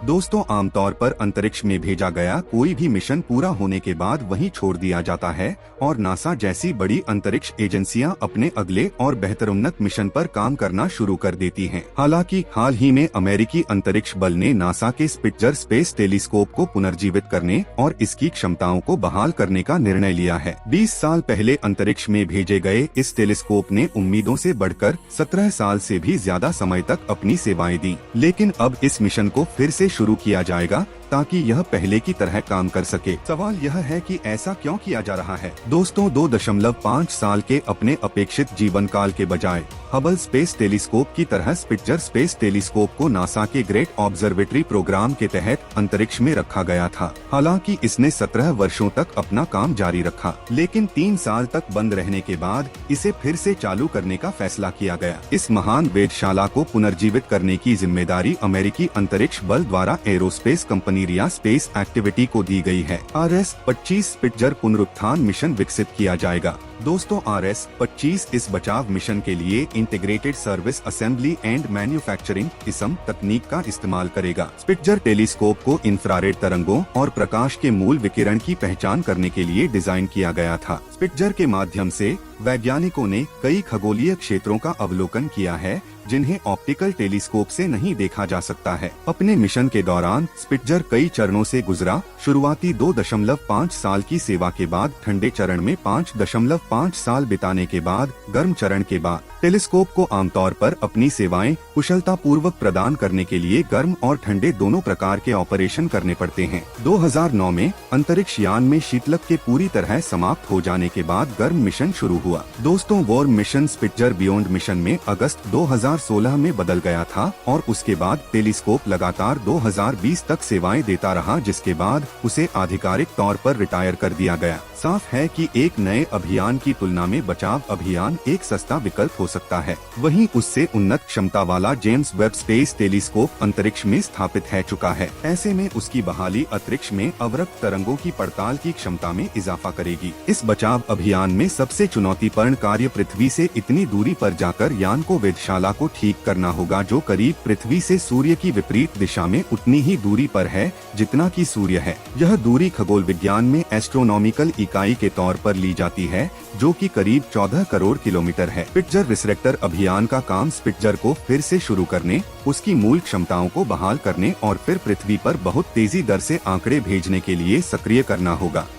दोस्तों, आमतौर पर अंतरिक्ष में भेजा गया कोई भी मिशन पूरा होने के बाद वहीं छोड़ दिया जाता है और नासा जैसी बड़ी अंतरिक्ष एजेंसियां अपने अगले और बेहतरोन्नत मिशन पर काम करना शुरू कर देती हैं। हालांकि हाल ही में अमेरिकी अंतरिक्ष बल ने नासा के स्पिट्जर स्पेस टेलीस्कोप को पुनर्जीवित करने और इसकी क्षमताओं को बहाल करने का निर्णय लिया है। 20 साल पहले अंतरिक्ष में भेजे गए इस टेलीस्कोप ने उम्मीदों से बढ़कर 17 साल से भी ज्यादा समय तक अपनी सेवाएं दी, लेकिन अब इस मिशन को फिर से शुरू किया जाएगा ताकि यह पहले की तरह काम कर सके। सवाल यह है कि ऐसा क्यों किया जा रहा है। दोस्तों, 2.5 साल के अपने अपेक्षित जीवन काल के बजाय हबल स्पेस टेलीस्कोप की तरह स्पिट्जर स्पेस टेलीस्कोप को नासा के ग्रेट ऑब्जर्वेटरी प्रोग्राम के तहत अंतरिक्ष में रखा गया था। हालांकि इसने 17 वर्षों तक अपना काम जारी रखा, लेकिन 3 साल तक बंद रहने के बाद इसे फिर से चालू करने का फैसला किया गया। इस महान वेधशाला को पुनर्जीवित करने की जिम्मेदारी अमेरिकी अंतरिक्ष बल द्वारा एरोस्पेस कंपनी रिया स्पेस एक्टिविटी को दी गई है। RS-25 स्पिट्जर पुनरुत्थान मिशन विकसित किया जाएगा। दोस्तों, RS-25 इस बचाव मिशन के लिए integrated service assembly and manufacturing ISAM तकनीक का इस्तेमाल करेगा। स्पिट्जर टेलीस्कोप को इंफ्रारेड तरंगों और प्रकाश के मूल विकिरण की पहचान करने के लिए डिजाइन किया गया था। स्पिट्जर के माध्यम से वैज्ञानिकों ने कई खगोलीय क्षेत्रों का अवलोकन किया है जिन्हें ऑप्टिकल टेलीस्कोप से नहीं देखा जा सकता है। अपने मिशन के दौरान स्पिट्जर कई चरणों से गुजरा। शुरुआती 2.5 साल की सेवा के बाद ठंडे चरण में 5.5 साल बिताने के बाद गर्म चरण के बाद टेलीस्कोप को आमतौर पर अपनी सेवाएं कुशलता पूर्वक प्रदान करने के लिए गर्म और ठंडे दोनों प्रकार के ऑपरेशन करने पड़ते हैं। 2009 में अंतरिक्ष यान में शीतलक के पूरी तरह समाप्त हो जाने के बाद गर्म मिशन शुरू हुआ। दोस्तों, warm mission Spitzer beyond mission में अगस्त 2016 में बदल गया था और उसके बाद टेलीस्कोप लगातार 2020 तक सेवाएं देता रहा, जिसके बाद उसे आधिकारिक तौर पर रिटायर कर दिया गया। साफ है कि एक नए अभियान की तुलना में बचाव अभियान एक सस्ता विकल्प हो सकता है। वहीं उससे उन्नत क्षमता वाला जेम्स वेब स्पेस टेलीस्कोप अंतरिक्ष में स्थापित है चुका है। ऐसे में उसकी बहाली अंतरिक्ष में अवरक्त तरंगों की पड़ताल की क्षमता में इजाफा करेगी। इस बचाव अभियान में सबसे चुनौतीपूर्ण कार्य पृथ्वी से इतनी दूरी पर जाकर यान को वेधशाला को ठीक करना होगा, जो करीब पृथ्वी से सूर्य की विपरीत दिशा में उतनी ही दूरी पर है जितना कि सूर्य है। यह दूरी खगोल विज्ञान में एस्ट्रोनॉमिकल इकाई के तौर पर ली जाती है, जो कि करीब 14 करोड़ किलोमीटर है। स्पिट्जर रिसरेक्टर अभियान का काम स्पिट्जर को फिर से शुरू करने, उसकी मूल क्षमताओं को बहाल करने और फिर पृथ्वी पर बहुत तेजी दर से आंकड़े भेजने के लिए सक्रिय करना होगा।